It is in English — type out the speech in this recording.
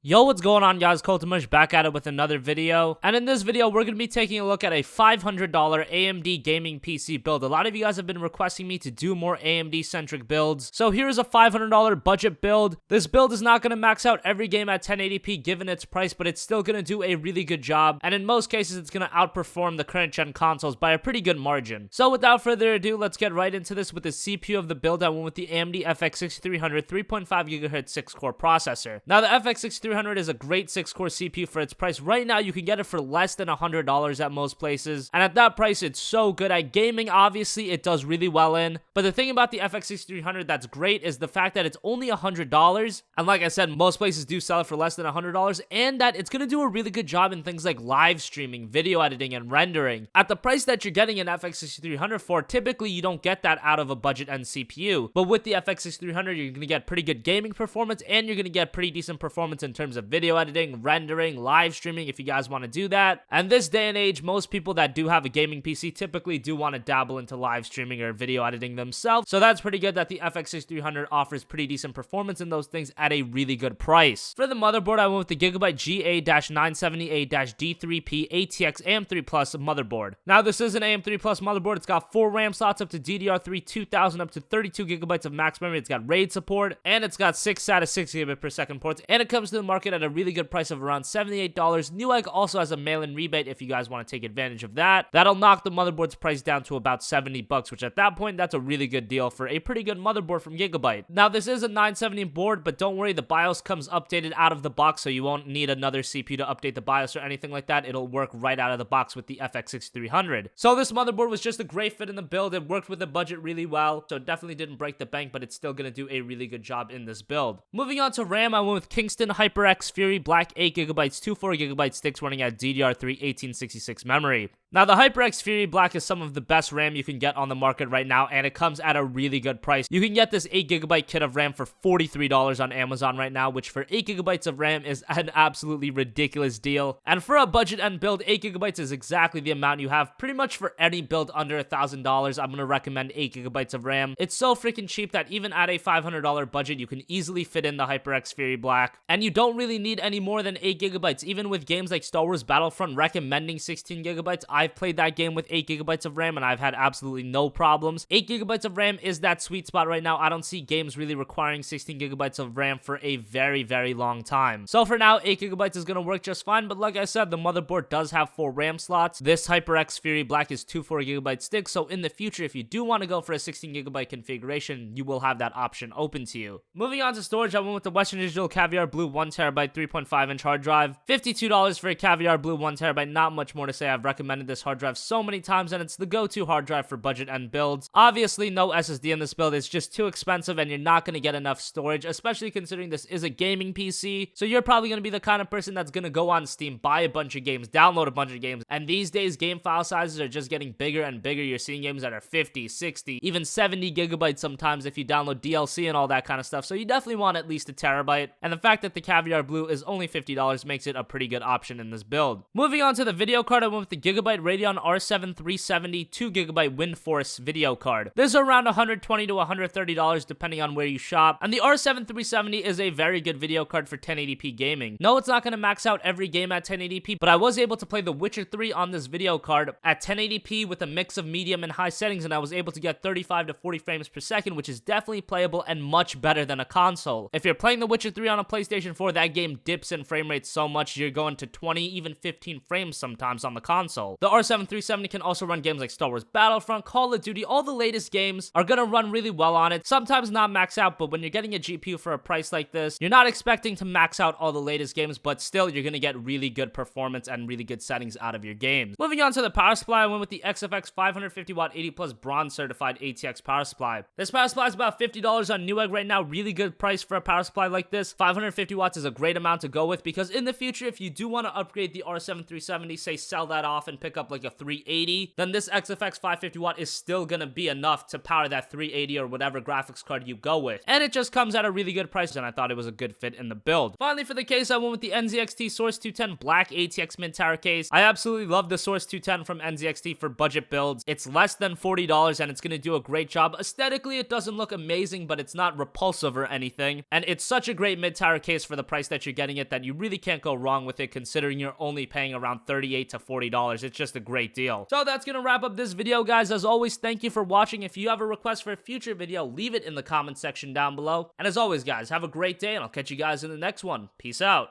Yo, what's going on, guys? Kultimush back at it with another video. And in this video, we're going to be taking a look at a $500 AMD gaming PC build. A lot of you guys have been requesting me to do more AMD-centric builds. So here's a $500 budget build. This build is not going to max out every game at 1080p given its price, but it's still going to do a really good job. And in most cases, it's going to outperform the current gen consoles by a pretty good margin. So without further ado, let's get right into this with the CPU of the build. I went with the AMD FX 6300 3.5 GHz 6-core processor. Now, the FX 6300 is a great 6-core CPU for its price. Right now, you can get it for less than $100 at most places, and at that price, it's so good. At gaming, obviously, it does really well in, but the thing about the FX 6300 that's great is the fact that it's only $100, and like I said, most places do sell it for less than $100, and that it's gonna do a really good job in things like live streaming, video editing, and rendering. At the price that you're getting an FX 6300 for, typically, you don't get that out of a budget end CPU, but with the FX 6300, you're gonna get pretty good gaming performance, and you're gonna get pretty decent performance in terms of video editing, rendering, live streaming if you guys want to do that. And this day and age, most people that do have a gaming PC typically do want to dabble into live streaming or video editing themselves. So that's pretty good that the FX 6300 offers pretty decent performance in those things at a really good price. For the motherboard, I went with the Gigabyte GA-970A-D3P ATX AM3 Plus motherboard. Now, this is an AM3 Plus motherboard. It's got 4 RAM slots up to DDR3 2000 up to 32 gigabytes of max memory. It's got RAID support, and it's got 6 SATA 6 gigabit per second ports, and it comes to the market at a really good price of around $78. Newegg also has a mail-in rebate if you guys want to take advantage of that. That'll knock the motherboard's price down to about $70, which at that point, that's a really good deal for a pretty good motherboard from Gigabyte. Now, this is a 970 board, but don't worry, the BIOS comes updated out of the box, so you won't need another CPU to update the BIOS or anything like that. It'll work right out of the box with the FX 6300. So this motherboard was just a great fit in the build. It worked with the budget really well, so it definitely didn't break the bank, but it's still going to do a really good job in this build. Moving on to RAM, I went with Kingston HyperX Fury Black 8GB, 2 4GB sticks running at DDR3 1866 memory. Now, the HyperX Fury Black is some of the best RAM you can get on the market right now, and it comes at a really good price. You can get this 8GB kit of RAM for $43 on Amazon right now, which for 8GB of RAM is an absolutely ridiculous deal. And for a budget end build, 8GB is exactly the amount you have pretty much for any build under $1,000. I'm going to recommend 8GB of RAM. It's so freaking cheap that even at a $500 budget, you can easily fit in the HyperX Fury Black, and you don't really need any more than 8GB. Even with games like Star Wars Battlefront recommending 16GB, I've played that game with 8GB of RAM and I've had absolutely no problems. 8GB of RAM is that sweet spot right now. I don't see games really requiring 16GB of RAM for a very, very long time. So for now, 8GB is going to work just fine, but like I said, the motherboard does have 4 RAM slots. This HyperX Fury Black is 2 4GB sticks, so in the future, if you do want to go for a 16GB configuration, you will have that option open to you. Moving on to storage, I went with the Western Digital Caviar Blue 1TB 3.5-inch hard drive. $52 for a Caviar Blue 1TB, not much more to say. I've recommended this hard drive so many times, and it's the go-to hard drive for budget end builds. Obviously, no SSD in this build. It's just too expensive, and you're not going to get enough storage, especially considering this is a gaming PC. So you're probably going to be the kind of person that's going to go on Steam, buy a bunch of games, download a bunch of games, and these days, game file sizes are just getting bigger and bigger. You're seeing games that are 50, 60, even 70 gigabytes sometimes if you download DLC and all that kind of stuff. So you definitely want at least a terabyte, and the fact that the Caviar Blue is only $50 makes it a pretty good option in this build. Moving on to the video card, I went with the Gigabyte Radeon R7 370 2GB WINDFORCE video card. This is around $120 to $130 depending on where you shop, and the R7 370 is a very good video card for 1080p gaming. No, it's not going to max out every game at 1080p, but I was able to play The Witcher 3 on this video card at 1080p with a mix of medium and high settings, and I was able to get 35 to 40 frames per second, which is definitely playable and much better than a console. If you're playing The Witcher 3 on a PlayStation 4, that game dips in frame rate so much you're going to 20, even 15 frames sometimes on the console. The R7 370 can also run games like Star Wars Battlefront, Call of Duty. All the latest games are gonna run really well on it. Sometimes not max out, but when you're getting a GPU for a price like this, you're not expecting to max out all the latest games, but still you're gonna get really good performance and really good settings out of your games. Moving on to the power supply, I went with the XFX 550W 80 Plus bronze certified ATX power supply. This power supply is about $50 on Newegg right now. Really good price for a power supply like this. 550 watts is a great amount to go with, because in the future, if you do want to upgrade the R7 370, say sell that off and pick up like a 380, then this XFX 550W is still gonna be enough to power that 380 or whatever graphics card you go with. And it just comes at a really good price, and I thought it was a good fit in the build. Finally, for the case, I went with the NZXT Source 210 Black ATX mid-tower case. I absolutely love the Source 210 from NZXT for budget builds. It's less than $40, and it's gonna do a great job. Aesthetically, it doesn't look amazing, but it's not repulsive or anything, and it's such a great mid-tower case for the price price that you're getting it, that you really can't go wrong with it, considering you're only paying around $38 to $40. It's just a great deal. So that's gonna wrap up this video, guys. As always, thank you for watching. If you have a request for a future video, leave it in the comment section down below. And as always, guys, have a great day, and I'll catch you guys in the next one. Peace out.